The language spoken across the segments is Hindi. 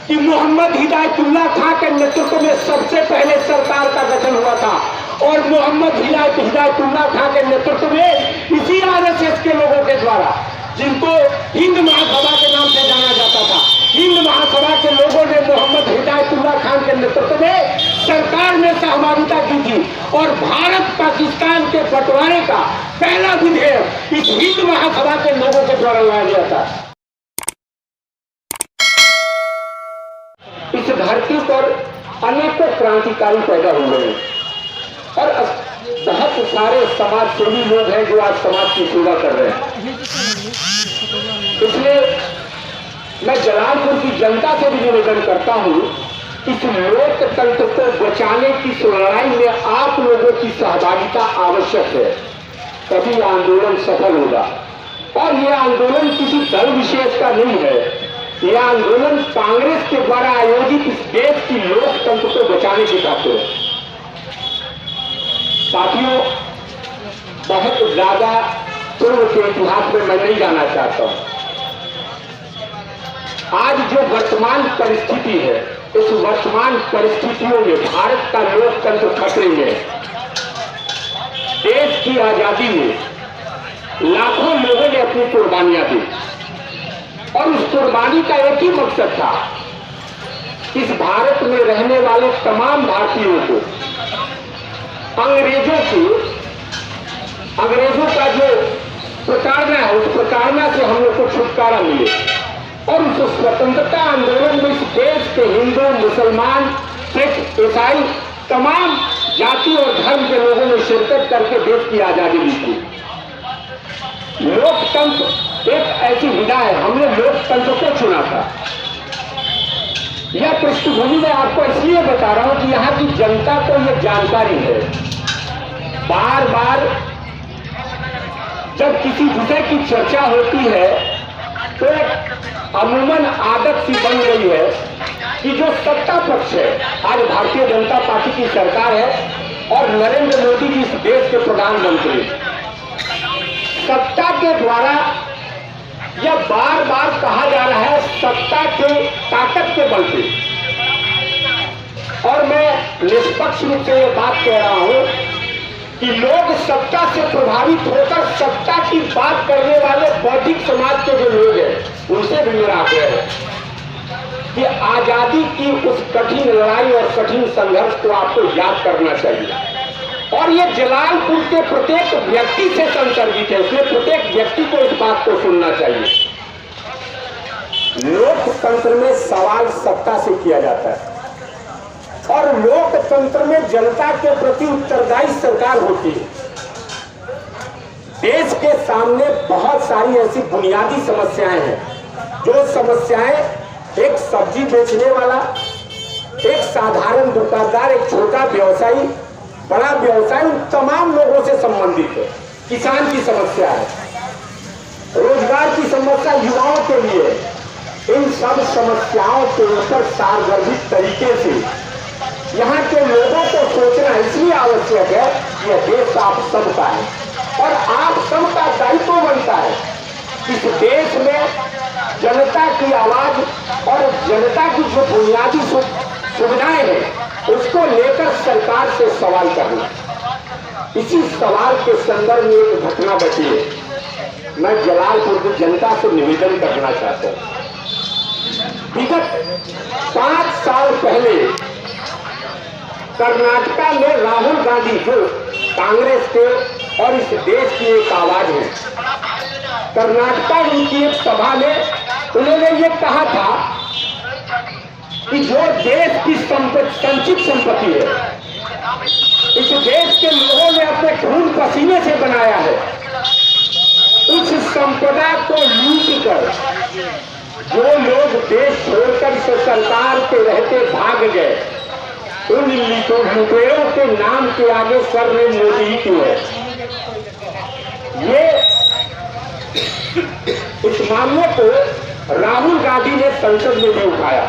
कि मोहम्मद हिदायतुल्लाह खां के नेतृत्व में सबसे पहले सरकार का गठन हुआ था और मोहम्मद हिदायतुल्लाह खां के नेतृत्व में इसी आरएसएस के लोगों के द्वारा, जिनको हिंद महासभा के नाम से जाना जाता था, हिंद महासभा के लोगों ने मोहम्मद हिदायतुल्लाह खान के नेतृत्व में सरकार में सहभागिता की थी और भारत पाकिस्तान के बंटवारे का पहला विधेयक इस हिंद महासभा के लोगों के द्वारा लाया गया था। इस धरती पर अनेकों क्रांतिकारी पैदा हुए हैं और बहुत सारे समाज सेवी लोग हैं जो आज समाज की सेवा कर रहे हैं। इसलिए मैं जलालपुर की जनता से भी निवेदन करता हूं, इस लोकतंत्र को बचाने की लड़ाई में आप लोगों की सहभागिता आवश्यक है, तभी आंदोलन सफल होगा। और यह आंदोलन किसी दल विशेष का नहीं है, यह आंदोलन कांग्रेस के द्वारा आयोजित इस देश की लोकतंत्र को बचाने की खातिर है। साथियों, बहुत ज्यादा पूर्व के इतिहास में मैं नहीं जाना चाहता हूं। आज जो वर्तमान परिस्थिति है, इस वर्तमान परिस्थितियों में भारत का लोकतंत्र खतरे में है। देश की आजादी में लाखों लोगों ने अपनी कुर्बानियां दी और उस कुर्बानी का एक ही मकसद था, इस भारत में रहने वाले तमाम भारतीयों को अंग्रेजों का जो प्रताड़ना है, उस प्रताड़ना से हम लोग को छुटकारा मिले। और उस स्वतंत्रता आंदोलन में इस देश के हिंदू, मुसलमान, सिख, ईसाई तमाम जाति और धर्म के लोगों ने शिरकत करके देश की आजादी ली थी। लोकतंत्र एक ऐसी विधा है, हमने लोकतंत्र को चुना था। यह पृष्ठभूमि मैं आपको इसलिए बता रहा हूं कि यहां की जनता को यह जानकारी है। बार बार जब किसी विषय की चर्चा होती है तो अमूमन आदत सी बन गई है कि जो सत्ता पक्ष है, आज भारतीय जनता पार्टी की सरकार है और नरेंद्र मोदी जी इस देश के प्रधानमंत्री, सत्ता के द्वारा यह बार बार कहा जा रहा है सत्ता के ताकत के बल पे। और मैं निष्पक्ष रूप से यह बात कह रहा हूं कि लोग सत्ता से प्रभावित होकर सत्ता की बात करने वाले बौद्धिक समाज के जो लोग हैं, उनसे भी मेरा आग्रह है कि आजादी की उस कठिन लड़ाई और कठिन संघर्ष को आपको याद करना चाहिए। और ये जलालपुर के प्रत्येक व्यक्ति से संसर्गित है, इसलिए प्रत्येक व्यक्ति को इस बात को सुनना चाहिए। लोकतंत्र में सवाल सत्ता से किया जाता है और लोकतंत्र में जनता के प्रति उत्तरदायी सरकार होती है। देश के सामने बहुत सारी ऐसी बुनियादी समस्याएं हैं, जो समस्याएं एक सब्जी बेचने वाला, एक साधारण दुकानदार, एक छोटा व्यवसायी, बड़ा व्यवसाय, उन तमाम लोगों से संबंधित है। किसान की समस्या है, रोजगार की समस्या युवाओं के लिए, इन सब समस्याओं के ऊपर सार्वजनिक तरीके से यहाँ के लोगों को सोचना इसलिए आवश्यक है कि यह देश आप सबका है और आप सबका दायित्व बनता है इस देश में जनता की आवाज और जनता की जो बुनियादी सुविधाएं हैं उसको लेकर सरकार से सवाल करना। इसी सवाल के संदर्भ में एक घटना बची है, मैं जलालपुर की जनता से निवेदन करना चाहता हूं। विगत 5 साल पहले कर्नाटका में राहुल गांधी, जो कांग्रेस के और इस देश की एक आवाज है, कर्नाटका की एक सभा में उन्होंने ये कहा था कि जो देश की संचित संपत्ति है, इस देश के लोगों ने अपने खून पसीने से बनाया है, उस संपदा को लूट कर जो लोग देश छोड़कर इस सरकार के रहते भाग गए, उन लुटेरों के नाम के आगे सर में मोदी ही क्यों है। ये इस मामले को राहुल गांधी ने संसद में भी उठाया।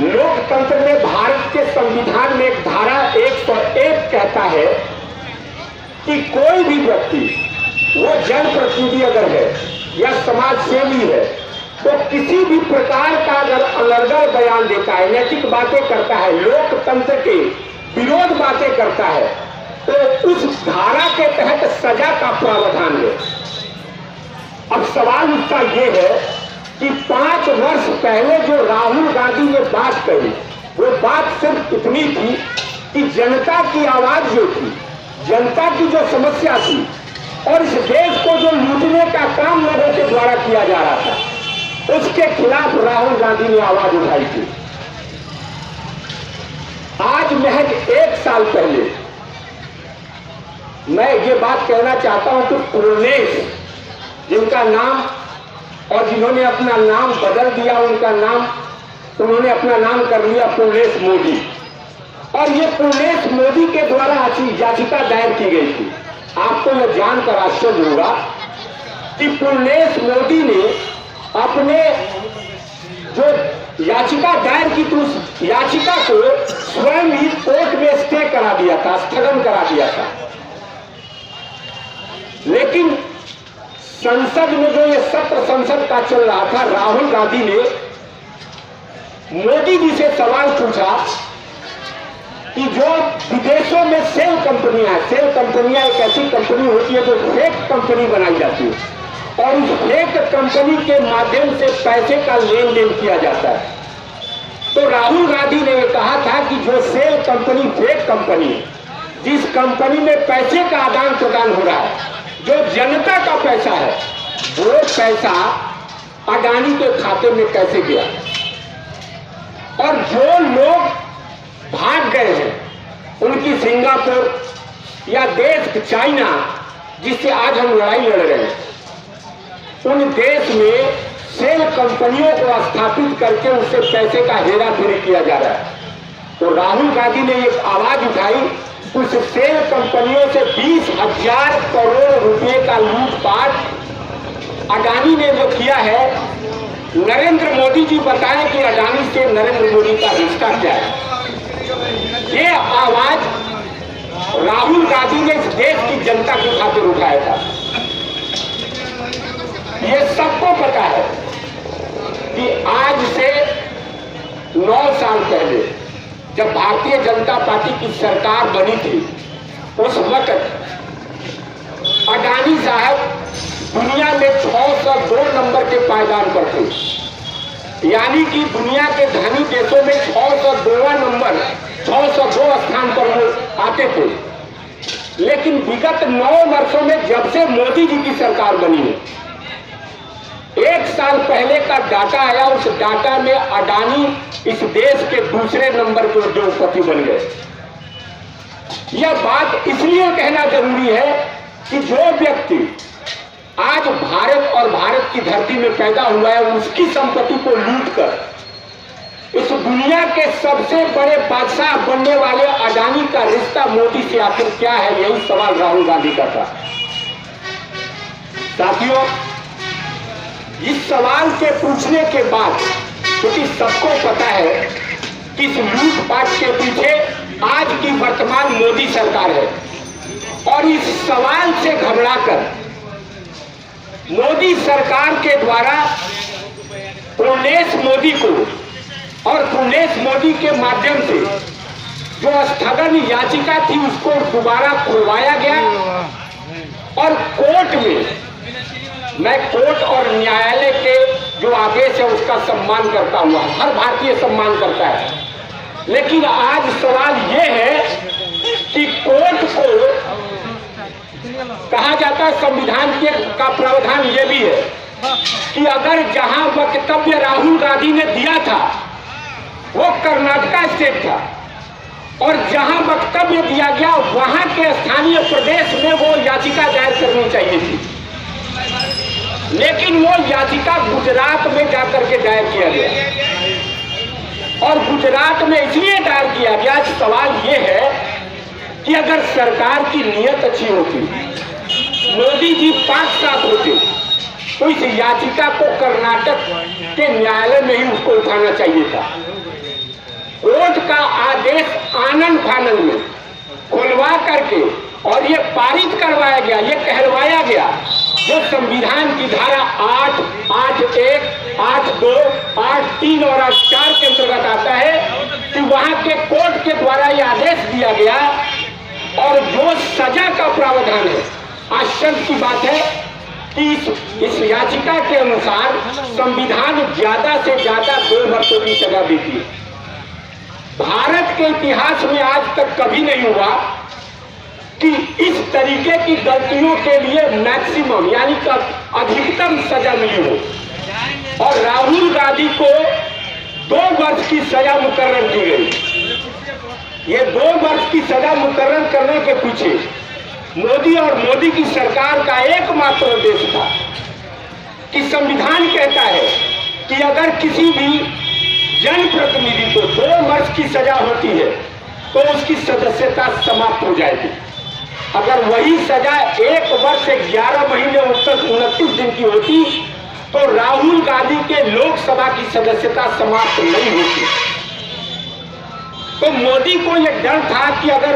लोकतंत्र में भारत के संविधान में एक धारा 101 कहता है कि कोई भी व्यक्ति, वो जनप्रतिनिधि अगर है या समाज सेवी है, तो किसी भी प्रकार का अगर अलर्गल बयान देता है, नैतिक बातें करता है, लोकतंत्र के विरोध बातें करता है, तो उस धारा के तहत सजा का प्रावधान है। अब सवाल उसका ये है कि 5 वर्ष पहले जो राहुल गांधी ने बात कही, वो बात सिर्फ इतनी थी कि जनता की आवाज जो थी, जनता की जो समस्या थी और इस देश को जो लूटने का काम लोगों के द्वारा किया जा रहा था, उसके खिलाफ राहुल गांधी ने आवाज उठाई थी। आज महज 1 साल पहले मैं ये बात कहना चाहता हूं कि पुरनेश, जिनका नाम और जिन्होंने अपना नाम बदल दिया, उन्होंने अपना नाम कर लिया पुरनेश मोदी, और ये पुरनेश मोदी के द्वारा याचिका दायर की गई थी। आपको यह जानकर आश्चर्य होगा कि पुरनेश मोदी ने अपने जो याचिका दायर की थी, उस याचिका को स्वयं ही कोर्ट में स्टे करा दिया था, स्थगन करा दिया था। लेकिन संसद में जो ये सत्र संसद का चल रहा था, राहुल गांधी ने मोदी जी से सवाल पूछा कि जो विदेशों में सेल कंपनियां एक ऐसी कंपनी होती है जो फेक कंपनी बनाई जाती है और उस फेक कंपनी के माध्यम से पैसे का लेन देन किया जाता है। तो राहुल गांधी ने कहा था कि जो सेल कंपनी फेक कंपनी, जिस कंपनी में पैसे का आदान प्रदान हो रहा है, जो जनता का पैसा है, वो पैसा अडानी के खाते में कैसे गया, और जो लोग भाग गए हैं, उनकी सिंगापुर या देश चाइना, जिससे आज हम लड़ाई लड़ रहे हैं, उन देश में सेल कंपनियों को स्थापित करके उससे पैसे का हेरा फेरी किया जा रहा है। तो राहुल गांधी ने एक आवाज उठाई, उस सेल कंपनियों से 20,000 करोड़ रुपए का लूटपाट अडानी ने जो किया है। नरेंद्र मोदी जी बताएं कि अडानी से नरेंद्र मोदी का रिश्ता क्या है। ये आवाज राहुल गांधी ने इस देश की जनता की खातिर उठाया था। ये सबको पता है कि आज से 9 साल पहले जब भारतीय जनता पार्टी की सरकार बनी थी, उस वक्त अडानी साहब दुनिया में 602 नंबर के पायदान पर थे, यानी कि दुनिया के धनी देशों में 602 स्थान पर वो आते थे। लेकिन विगत 9 वर्षों में जब से मोदी जी की सरकार बनी है, 1 साल पहले का डाटा आया, उस डाटा में अडानी इस देश के दूसरे नंबर के उद्योगपति बन गए। यह बात इसलिए कहना जरूरी है कि जो व्यक्ति आज भारत और भारत की धरती में पैदा हुआ है, उसकी संपत्ति को लूटकर इस दुनिया के सबसे बड़े बादशाह बनने वाले अडानी का रिश्ता मोदी से आखिर क्या है, यही सवाल राहुल गांधी का था। साथियों, इस सवाल के पूछने के बाद, क्योंकि सबको पता है कि इस लूटपाट के पीछे आज की वर्तमान मोदी सरकार है, और इस सवाल से घबराकर मोदी सरकार के द्वारा पुरनेश मोदी को और पुरनेश मोदी के माध्यम से जो स्थगन याचिका थी उसको दोबारा खुलवाया गया। और कोर्ट में, मैं कोर्ट और न्यायालय के जो आदेश है उसका सम्मान करता हूँ, हर भारतीय सम्मान करता है, लेकिन आज सवाल यह है कि कोर्ट को कहा जाता है, संविधान का प्रावधान यह भी है कि अगर जहां वक्तव्य राहुल गांधी ने दिया था वो कर्नाटका स्टेट था, और जहां वक्तव्य दिया गया वहां के स्थानीय प्रदेश में वो याचिका दायर करनी चाहिए थी, लेकिन वो याचिका गुजरात में जाकर के दायर किया गया। और गुजरात में इसलिए दायर किया गया, सवाल ये है कि अगर सरकार की नीयत अच्छी होती, मोदी जी 5 साथ होते, तो इस याचिका को कर्नाटक के न्यायालय में ही उसको उठाना चाहिए था। कोर्ट का आदेश आनंद फानंद में खुलवा करके और ये पारित करवाया गया, ये कहलवाया गया जो संविधान की धारा 8, 8(1), 8(2), 8(3) और 8(4) के अंतर्गत आता है कि वहां के कोर्ट के द्वारा यह आदेश दिया गया और जो सजा का प्रावधान है, आश्चर्य की बात है कि इस याचिका के अनुसार संविधान ज्यादा से ज्यादा 2 वर्षों की सजा देती है। भारत के इतिहास में आज तक कभी नहीं हुआ कि इस तरीके की गलतियों के लिए मैक्सिमम यानी कि अधिकतम सजा मिली हो। और राहुल गांधी को 2 वर्ष की सजा मुकर्रर की गई। ये 2 वर्ष की सजा मुकर्रर करने के पीछे मोदी और मोदी की सरकार का एकमात्र उद्देश्य था कि संविधान कहता है कि अगर किसी भी जनप्रतिनिधि को 2 वर्ष की सजा होती है तो उसकी सदस्यता समाप्त हो जाएगी। अगर वही सजा 1 वर्ष से 11 महीने 29 दिन की होती तो राहुल गांधी के लोकसभा की सदस्यता समाप्त नहीं होती। तो मोदी को यह डर था कि अगर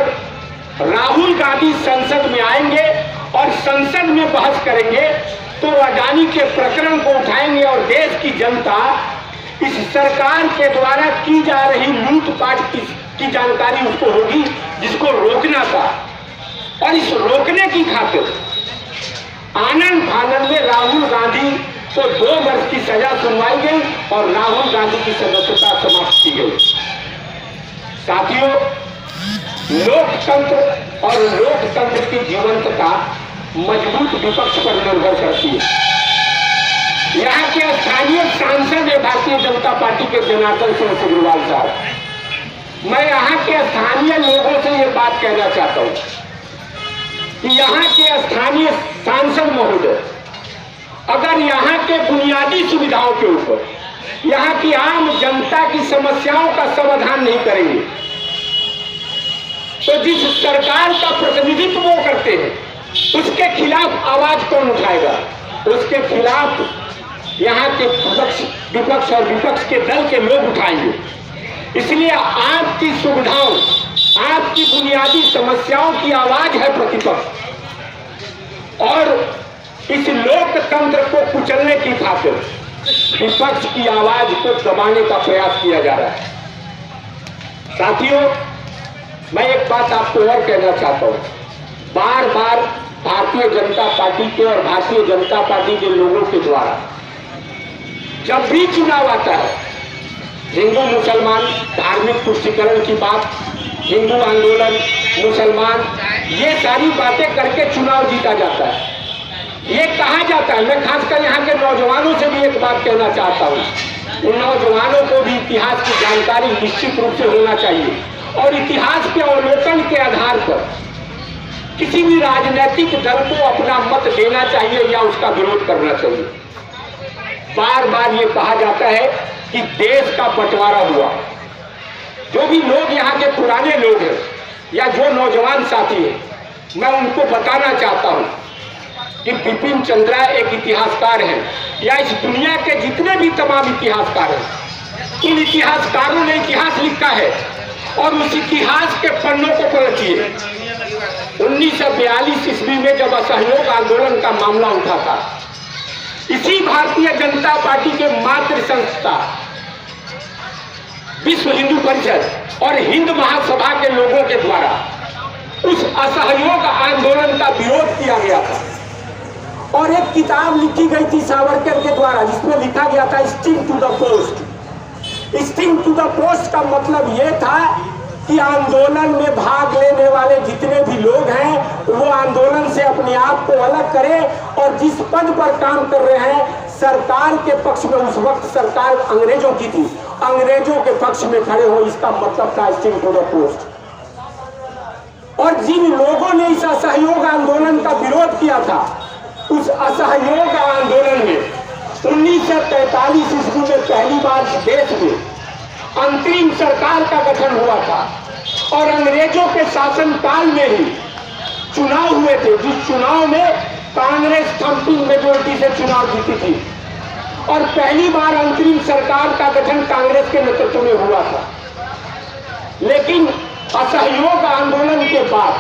राहुल गांधी संसद में आएंगे और संसद में बहस करेंगे तो अडानी के प्रकरण को उठाएंगे और देश की जनता इस सरकार के द्वारा की जा रही लूटपाट की जानकारी उसको होगी, जिसको रोकना था। और इस रोकने की खातिर आनंद फानन में राहुल गांधी को 2 वर्ष की सजा सुनवाई गई और राहुल गांधी की सदस्यता समाप्त की गई। साथियों, लोकतंत्र और लोकतंत्र की जीवंतता मजबूत विपक्ष पर निर्भर करती है। यहाँ के स्थानीय सांसद है भारतीय जनता पार्टी के जनार्दन सिंह सिग्रीवाल साहब। मैं यहाँ के स्थानीय लोगों से ये बात कहना चाहता हूँ कि यहाँ के स्थानीय सांसद महोदय अगर यहाँ के बुनियादी सुविधाओं के ऊपर यहाँ की आम जनता की समस्याओं का समाधान नहीं करेंगे तो जिस सरकार का प्रतिनिधित्व वो करते हैं उसके खिलाफ आवाज कौन उठाएगा? उसके खिलाफ यहाँ के विपक्ष और विपक्ष के दल के लोग उठाएंगे। इसलिए आपकी सुविधाओं, आपकी बुनियादी समस्याओं की आवाज है प्रतिपक्ष। और इस लोकतंत्र को कुचलने की खातिर विपक्ष की आवाज को दबाने का प्रयास किया जा रहा है। साथियों, मैं एक बात आपको और कहना चाहता हूं। बार बार भारतीय जनता पार्टी के और भारतीय जनता पार्टी के लोगों के द्वारा जब भी चुनाव आता है, हिंदू मुसलमान धार्मिक तुष्टीकरण की बात, हिंदू आंदोलन, मुसलमान, ये सारी बातें करके चुनाव जीता जाता है। ये कहा जाता है, मैं खासकर यहाँ के नौजवानों से भी एक बात कहना चाहता हूँ, उन नौजवानों को भी इतिहास की जानकारी निश्चित रूप से होना चाहिए और इतिहास के अवलोकन के आधार पर किसी भी राजनीतिक दल को अपना मत देना चाहिए या उसका विरोध करना चाहिए। बार बार ये कहा जाता है कि देश का बंटवारा हुआ। जो भी लोग यहाँ के पुराने लोग हैं या जो नौजवान साथी हैं, मैं उनको बताना चाहता हूँ कि बिपिन चंद्रा एक इतिहासकार हैं या इस दुनिया के जितने भी तमाम इतिहासकार हैं, इन इतिहासकारों ने इतिहास लिखा है और उस इतिहास के पन्नों को पलटिए। 1942 ईस्वी में जब असहयोग आंदोलन का मामला उठा था, इसी भारतीय जनता पार्टी के मातृ संस्था विश्व हिंदू परिषद और हिंद महासभा के लोगों के द्वारा उस असहयोग आंदोलन का विरोध किया गया था और एक किताब लिखी गई थी सावरकर के द्वारा जिसमें लिखा गया था sting to the post. Sting to the post का मतलब यह था कि आंदोलन में भाग लेने वाले जितने भी लोग हैं वो आंदोलन से अपने आप को अलग करें और जिस पद पर काम कर रहे हैं सरकार के पक्ष में, उस वक्त सरकार अंग्रेजों की थी, अंग्रेजों के पक्ष में खड़े हो। इसका मतलब था स्टिंग टू द पोस्ट। और जिन लोगों ने इस असहयोग आंदोलन का विरोध किया था, उस असहयोग आंदोलन में 1943 ईस्वी में पहली बार देश में अंतरिम सरकार का गठन हुआ था और अंग्रेजों के शासनकाल में ही चुनाव हुए थे, जिस चुनाव में कांग्रेस थम्पिंग मेजोरिटी से चुनाव जीती थी और पहली बार अंतरिम सरकार का गठन कांग्रेस के नेतृत्व में हुआ था। लेकिन असहयोग आंदोलन के बाद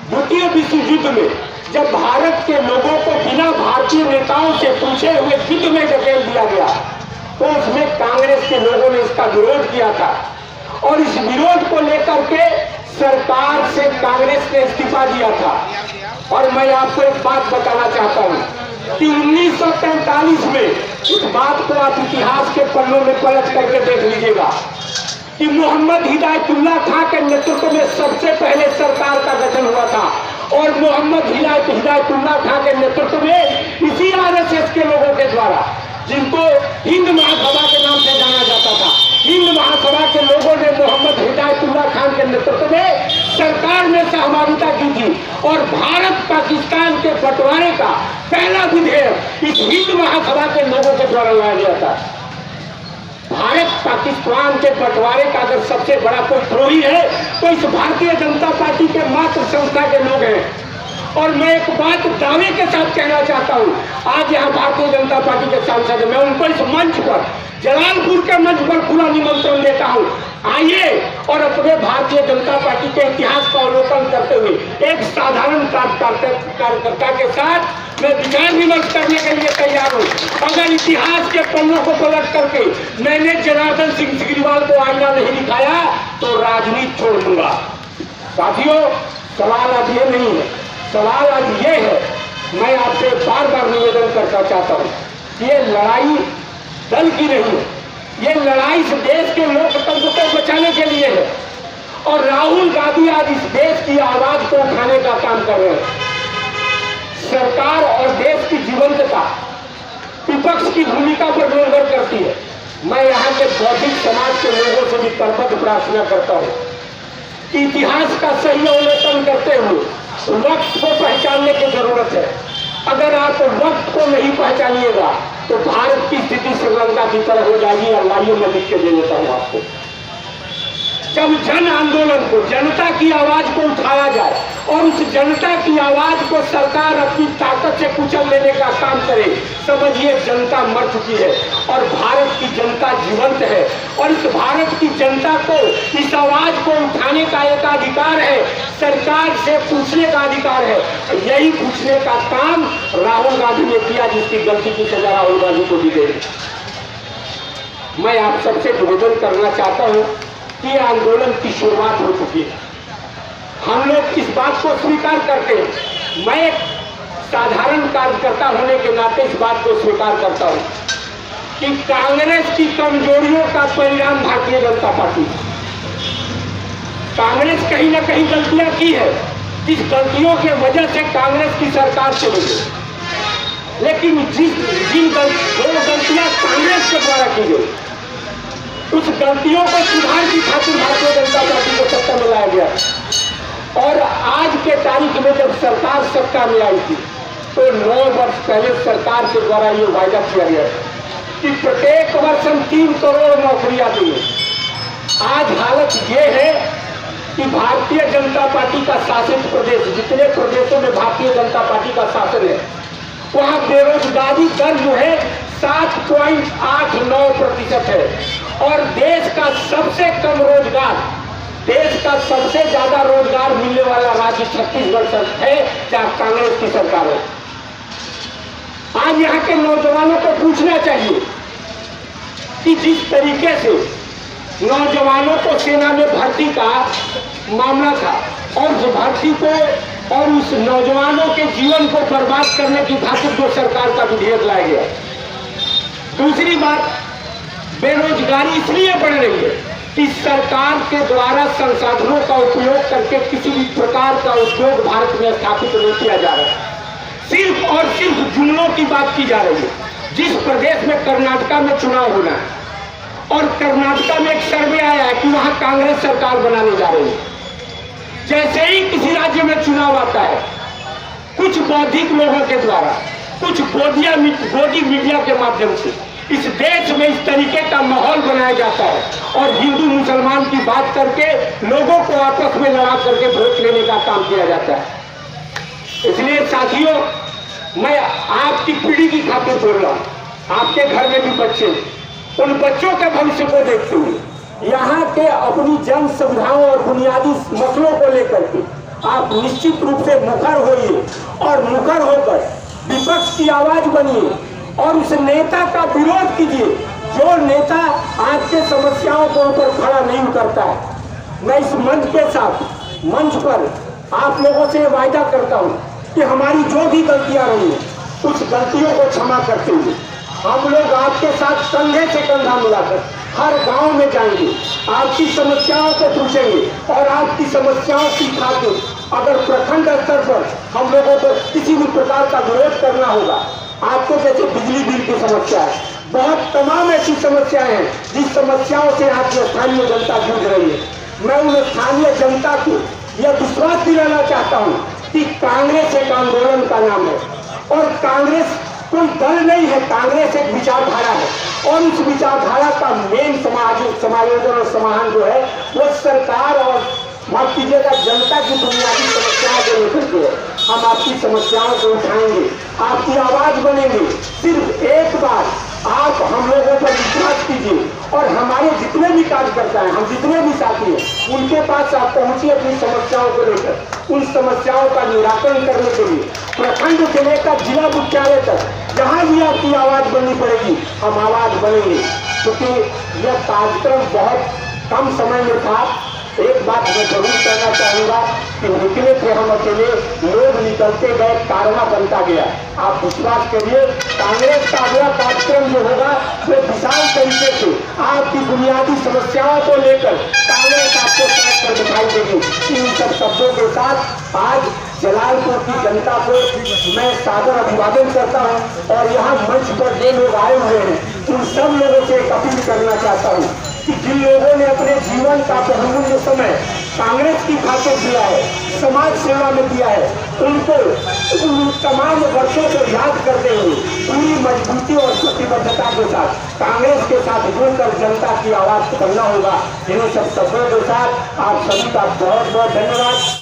द्वितीय विश्व युद्ध में जब भारत के लोगों को बिना भारतीय नेताओं से पूछे हुए युद्ध में धकेल दिया गया, तो उसमें कांग्रेस के लोगों ने इसका विरोध किया था और इस विरोध को लेकर के सरकार से कांग्रेस ने इस्तीफा दिया था। और मैं आपको एक बात बताना चाहता हूं कि 1945 में, इस बात को आप इतिहास के पन्नों में पलट करके देख लीजिएगा कि मोहम्मद हिदायतुल्लाह खां के नेतृत्व में सबसे पहले सरकार का गठन हुआ था और मोहम्मद हिदायतुल्लाह खां के नेतृत्व में इसी आरएसएस के लोगों के द्वारा, जिनको हिंद महासभा के नाम से जाना जाता था, हिंद महासभा के लोगों ने मोहम्मद हिदायतुल्लाह खान के नेतृत्व में सरकार में सहभागिता की थी और भारत पाकिस्तान के बंटवारे का पहला विधेयक इस हिंद महासभा के लोगों के द्वारा लाया गया था। भारत पाकिस्तान के बंटवारे का अगर सबसे बड़ा कोई द्रोही है तो इस भारतीय जनता पार्टी के मात्र संस्था के लोग हैं। और मैं एक बात दावे के साथ कहना चाहता हूं, आज यहाँ भारतीय जनता पार्टी के सांसद, मैं उनको इस मंच पर, जलालपुर के मंच पर पूरा निमंत्रण देता हूं, आइए और अपने भारतीय जनता पार्टी के इतिहास का अवलोकन करते हुए एक साधारण कार्यकर्ता के साथ मैं विचार विमर्श करने के लिए तैयार हूं। अगर इतिहास के पन्नों को पलट करके मैंने जनार्दन सिंह सिग्रीवाल को आईना नहीं दिखाया तो राजनीति छोड़ दूंगा। साथियों, सवाल अब ये नहीं है, सवाल आज ये है, मैं आपसे बार बार निवेदन करना चाहता हूं कि ये लड़ाई दल की नहीं है, ये लड़ाई इस देश के लोकतंत्र को बचाने के लिए है। और राहुल गांधी आज इस देश की आवाज को उठाने का काम कर रहे हैं। सरकार और देश की जीवंतता विपक्ष की भूमिका पर निर्भर करती है। मैं यहाँ के बौद्धिक समाज के लोगों से भी करबद्ध प्रार्थना करता हूँ कि इतिहास का सही अवलोकन करते हुए वक्त को पहचानने की जरूरत है। अगर आप वक्त को नहीं पहचानिएगा तो भारत की स्थिति श्रीलंका की तरह हो जाएगी। अल्लाह में लिख के दे देता हूं आपको। जब जन आंदोलन को, जनता की आवाज को उठाया जाए और उस जनता की आवाज को सरकार अपनी ताकत से कुचल लेने का काम करे, समझिए जनता मर चुकी है और भारत की जनता जीवंत है। और इस भारत की जनता को इस आवाज को उठाने का एक अधिकार है, सरकार से पूछने का अधिकार है। यही पूछने का काम राहुल गांधी ने किया, जिसकी गलती की सजा राहुल गांधी को दी गई। मैं आप सबसे निवेदन करना चाहता हूं कि आंदोलन की शुरुआत हो चुकी है। हम लोग इस बात को स्वीकार करते हैं। मैं एक साधारण कार्यकर्ता होने के नाते इस बात को स्वीकार करता हूं कि कांग्रेस की कमजोरियों का परिणाम भारतीय जनता पार्टी, कांग्रेस कहीं ना कहीं गलतियां की है, जिस गलतियों के वजह से कांग्रेस की सरकार चली गई। लेकिन जिन गलतियां कांग्रेस के द्वारा की गई, उस गलतियों को सुधार की खातिर भारतीय जनता पार्टी को सत्ता में लाया गया। और आज के तारीख में जब सरकार सत्ता में आई थी तो 9 वर्ष पहले सरकार के द्वारा ये वायदा किया गया कि प्रत्येक वर्ष हम 3 करोड़ नौकरियां देंगे। आज हालत ये है कि भारतीय जनता पार्टी का शासित प्रदेश, जितने प्रदेशों में भारतीय जनता पार्टी का शासन है, वहां बेरोजगारी दर जो है 7.89% है और देश का सबसे कम रोजगार, देश का सबसे ज्यादा रोजगार मिलने वाला राज्य छत्तीसगढ़ है, जहां कांग्रेस की सरकार है। आज यहाँ के नौजवानों को पूछना चाहिए कि जिस तरीके से नौजवानों को सेना में भर्ती का मामला था और उस भर्ती को और उस नौजवानों के जीवन को बर्बाद करने की खातिर जो सरकार का विधेयक लाया गया। दूसरी बात, बेरोजगारी इसलिए बढ़ रही है कि सरकार के द्वारा संसाधनों का उपयोग करके किसी भी प्रकार का उद्योग भारत में स्थापित नहीं किया जा रहा है। सिर्फ और सिर्फ जुमलों की बात की जा रही है। जिस प्रदेश में कर्नाटका में चुनाव होना है और कर्नाटका में एक सर्वे आया है कि वहां कांग्रेस सरकार बनाने जा रही है, जैसे ही किसी राज्य में चुनाव आता है, कुछ बौद्धिक लोगों के द्वारा, कुछ गोदी मीडिया के माध्यम से इस देश में इस तरीके का माहौल बनाया जाता है और हिंदू मुसलमान की बात करके लोगों को आपस में लड़ा करके वोट लेने का काम किया जाता है। इसलिए साथियों, मैं आपकी पीढ़ी की खातिर बोल रहा हूं। आपके घर में भी बच्चे, उन बच्चों के भविष्य को देखते हुए यहाँ के अपनी जन सुविधाओं और बुनियादी मसलों को लेकर के आप निश्चित रूप से मुखर होइए और मुखर होकर विपक्ष की आवाज बनिए और उस नेता का विरोध कीजिए जो नेता आज के समस्याओं के ऊपर खड़ा नहीं उतरता है। मैं इस मंच पर आप लोगों से वायदा करता हूं कि हमारी जो भी गलतियां रही हैं कुछ गलतियों को क्षमा करते हुए हम लोग आपके साथ कंधे से कंधा मिलाकर हर गांव में जाएंगे, आपकी समस्याओं को पूछेंगे और आपकी समस्याओं की खातिर अगर प्रखंड स्तर पर हम लोगों को किसी भी प्रकार का विरोध करना होगा, आपको जैसे बिजली बिल की समस्या है, बहुत तमाम ऐसी समस्याएं हैं जिस समस्याओं से आज स्थानीय जनता जूझ रही है। मैं उन स्थानीय जनता को यह विश्वास दिलाना चाहता हूं कि कांग्रेस एक आंदोलन का नाम है और कांग्रेस कोई दल नहीं है, कांग्रेस एक विचारधारा है और उस विचारधारा का मेन समायोजन और समाधान जो है वो सरकार और माफ कीजिएगा जनता की बुनियादी समस्याओं को लेकर के हम आपकी समस्याओं को उठाएंगे, आपकी आवाज बनेंगे। सिर्फ एक बार आप हम लोगों पर विश्वास कीजिए और हमारे जितने भी कार्यकर्ता हैं, हम जितने भी साथी हैं, उनके पास आप पहुंचिए अपनी समस्याओं को लेकर, उन समस्याओं का निराकरण करने के लिए प्रखंड से लेकर जिला मुख्यालय तक जहां भी आपकी आवाज बननी पड़ेगी हम आवाज बनेंगे। क्योंकि यह कार्यक्रम बहुत कम समय में था। एक बात मैं जरूर कहना चाहूंगा कि निकले थे हम अकेले, लोग निकलते गए, कारवा बनता गया। आप विश्वास करिए कांग्रेस का अगला कार्यक्रम जो होगा वो विशाल तरीके से आपकी बुनियादी समस्याओं को लेकर कांग्रेस आपको सड़क पर दिखाई देगी। इन सब शब्दों के साथ आज जलालपुर की जनता को मैं सादर अभिवादन करता हूं और यहाँ मंच पर जो लोग आए हुए हैं उन सब लोगों से एक अपील करना चाहता हूं कि जिन लोगों ने अपने जीवन का बहुमूल्य समय कांग्रेस की खातिर दिया है, समाज सेवा में दिया है, उनको उन तमाम वर्षों को याद करते हुए पूरी मजबूती और प्रतिबद्धता के साथ कांग्रेस के साथ जुड़कर जनता की आवाज करना होगा। इन सब शब्दों के साथ आप सभी का बहुत बहुत धन्यवाद।